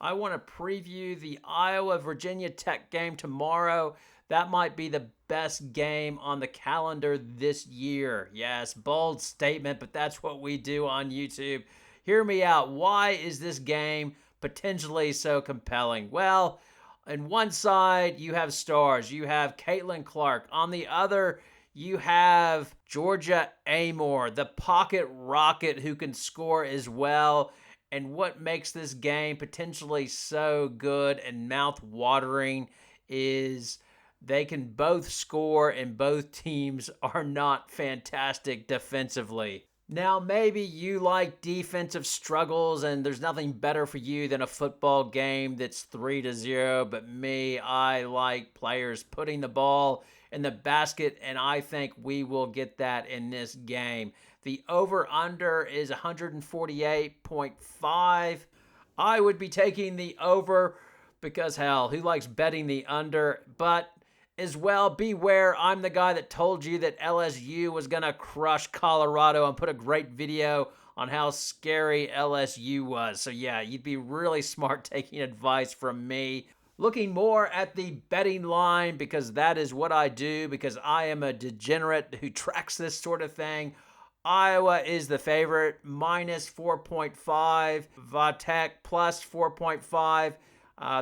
I want to preview the Iowa-Virginia Tech game tomorrow. That might be the best game on the calendar this year. Yes, bold statement, but that's what we do on YouTube. Hear me out. Why is this game potentially so compelling? Well, on one side, you have stars. You have Caitlin Clark. On the other, you have Georgia Amoore, the pocket rocket who can score as well. And what makes this game potentially so good and mouth-watering is they can both score, and both teams are not fantastic defensively. Now, maybe you like defensive struggles and there's nothing better for you than a football game that's 3-0, but me, I like players putting the ball in the basket, and I think we will get that in this game. The over-under is 148.5. I would be taking the over because, hell, who likes betting the under? But as well, beware, I'm the guy that told you that LSU was going to crush Colorado and put a great video on how scary LSU was. So yeah, you'd be really smart taking advice from me. Looking more at the betting line because that is what I do, because I am a degenerate who tracks this sort of thing. Iowa is the favorite, minus 4.5. Vatek plus 4.5.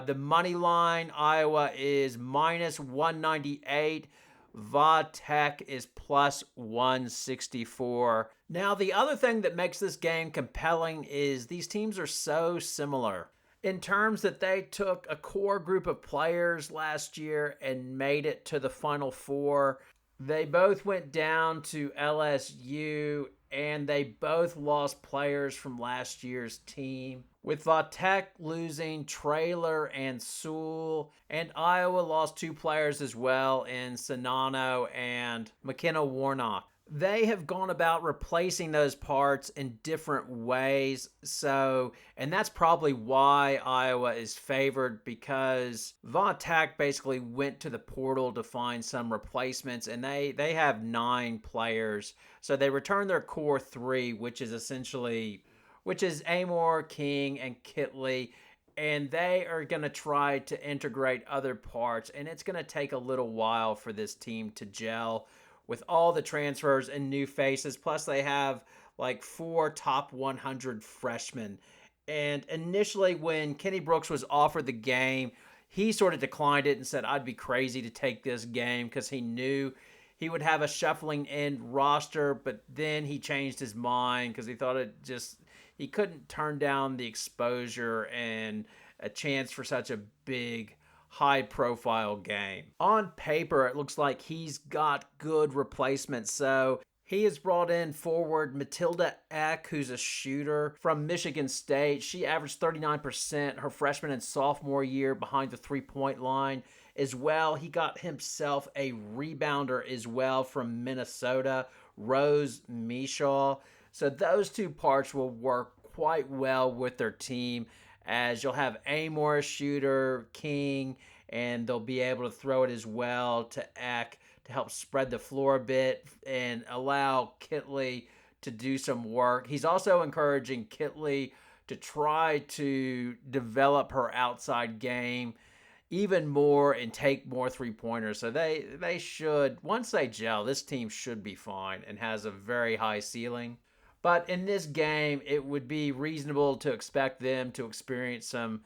The money line, Iowa is minus 198. Vatek is plus 164. Now, the other thing that makes this game compelling is these teams are so similar in terms that they took a core group of players last year and made it to the Final Four. They both went down to LSU, and they both lost players from last year's team. With Vatek losing Traylor and Sewell, and Iowa lost two players as well in Sonano and McKenna Warnock. They have gone about replacing those parts in different ways. So, and that's probably why Iowa is favored, because Vatek basically went to the portal to find some replacements, and they have 9 players. So they returned their core 3, which is Amoore, King, and Kitley. And they are going to try to integrate other parts, and it's going to take a little while for this team to gel with all the transfers and new faces. Plus, they have like 4 top 100 freshmen. And initially, when Kenny Brooks was offered the game, he sort of declined it and said, I'd be crazy to take this game, because he knew he would have a shuffling end roster. But then he changed his mind because he thought he couldn't turn down the exposure and a chance for such a big, high-profile game. On paper, it looks like he's got good replacements. So he has brought in forward Matilda Eck, who's a shooter from Michigan State. She averaged 39% her freshman and sophomore year behind the three-point line. As well, he got himself a rebounder as well from Minnesota, Rose Mishaw. So those two parts will work quite well with their team, as you'll have Amoore, shooter, King, and they'll be able to throw it as well to Eck to help spread the floor a bit and allow Kitley to do some work. He's also encouraging Kitley to try to develop her outside game even more and take more three-pointers. So they should, once they gel, this team should be fine and has a very high ceiling. But in this game, it would be reasonable to expect them to experience some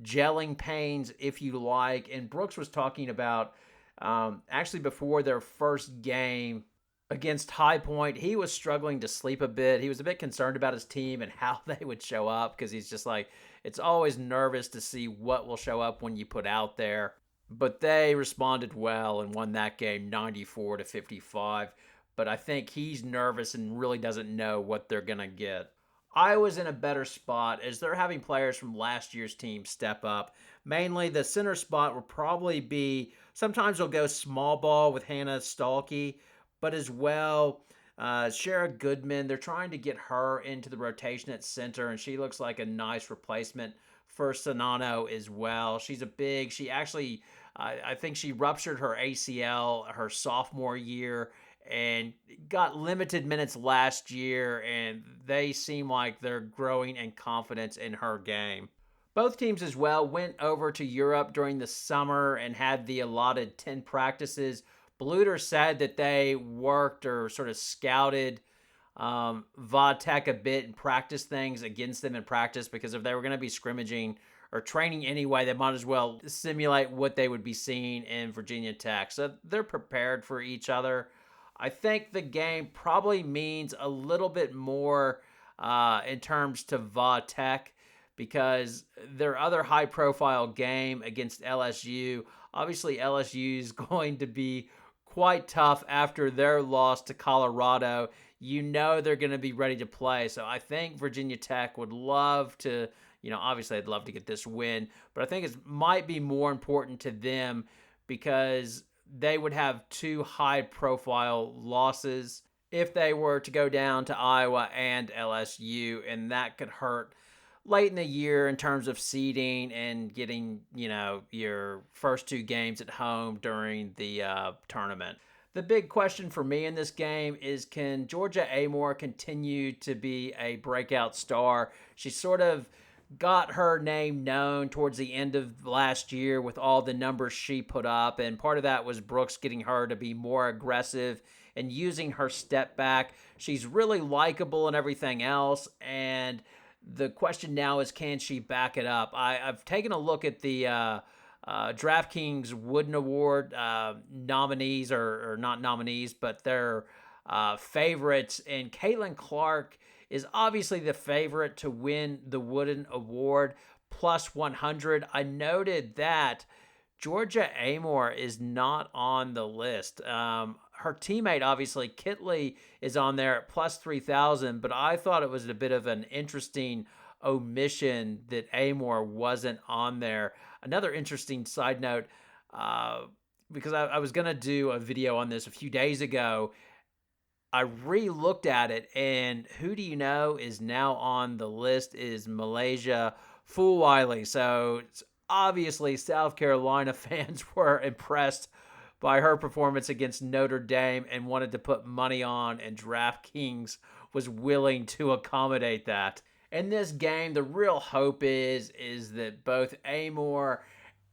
gelling pains, if you like. And Brooks was talking about, actually before their first game against High Point, he was struggling to sleep a bit. He was a bit concerned about his team and how they would show up, because he's just like, it's always nervous to see what will show up when you put out there. But they responded well and won that game 94-55. But I think he's nervous and really doesn't know what they're going to get. Iowa's in a better spot as they're having players from last year's team step up. Mainly the center spot will probably be, sometimes they'll go small ball with Hannah Stalkey, but as well, Shara Goodman, they're trying to get her into the rotation at center, and she looks like a nice replacement for Sonano as well. She's she actually, I think she ruptured her ACL her sophomore year, and got limited minutes last year, and they seem like they're growing in confidence in her game. Both teams as well went over to Europe during the summer and had the allotted 10 practices. Bluter said that they worked or sort of scouted Vodtech a bit and practiced things against them in practice, because if they were going to be scrimmaging or training anyway, they might as well simulate what they would be seeing in Virginia Tech. So they're prepared for each other. I think the game probably means a little bit more in terms to Vodtech, because their other high profile game against LSU, obviously LSU is going to be quite tough after their loss to Colorado. You know they're going to be ready to play. So I think Virginia Tech would love to, obviously I'd love to get this win, but I think it might be more important to them because they would have two high profile losses if they were to go down to Iowa and LSU, and that could hurt late in the year in terms of seeding and getting, your first two games at home during the tournament. The big question for me in this game is, can Georgia Amoore continue to be a breakout star? She sort of got her name known towards the end of last year with all the numbers she put up, and part of that was Brooks getting her to be more aggressive and using her step back. She's really likable and everything else, and the question now is, can she back it up? I've taken a look at the DraftKings Wooden Award nominees, or not nominees, but their favorites. And Caitlin Clark is obviously the favorite to win the Wooden Award, plus 100. I noted that Georgia Amoore is not on the list. Her teammate, obviously, Kitley, is on there at plus 3,000, but I thought it was a bit of an interesting omission that Amoore wasn't on there. Another interesting side note, because I was going to do a video on this a few days ago, I re-looked at it, and who do you know is now on the list is Malaysia Fulwiley. So obviously South Carolina fans were impressed by her performance against Notre Dame and wanted to put money on, and DraftKings was willing to accommodate that. In this game, the real hope is that both Amoore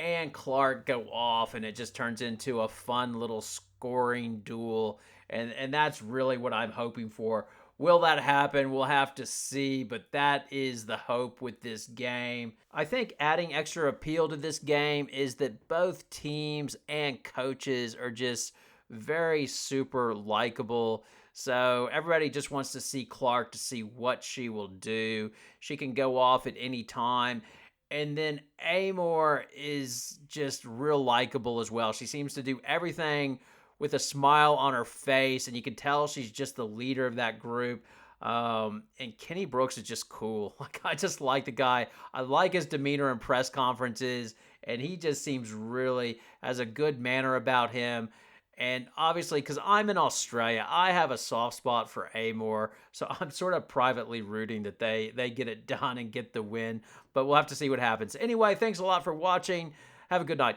and Clark go off, and it just turns into a fun little scoring duel, and that's really what I'm hoping for. Will that happen? We'll have to see, but that is the hope with this game. I think adding extra appeal to this game is that both teams and coaches are just very super likable. So everybody just wants to see Clark to see what she will do. She can go off at any time. And then Amoore is just real likable as well. She seems to do everything with a smile on her face, and you can tell she's just the leader of that group. And Kenny Brooks is just cool. Like, I just like the guy. I like his demeanor in press conferences, and he just seems really has a good manner about him. And obviously, because I'm in Australia, I have a soft spot for Amoore, so I'm sort of privately rooting that they get it done and get the win. But we'll have to see what happens. Anyway, thanks a lot for watching. Have a good night.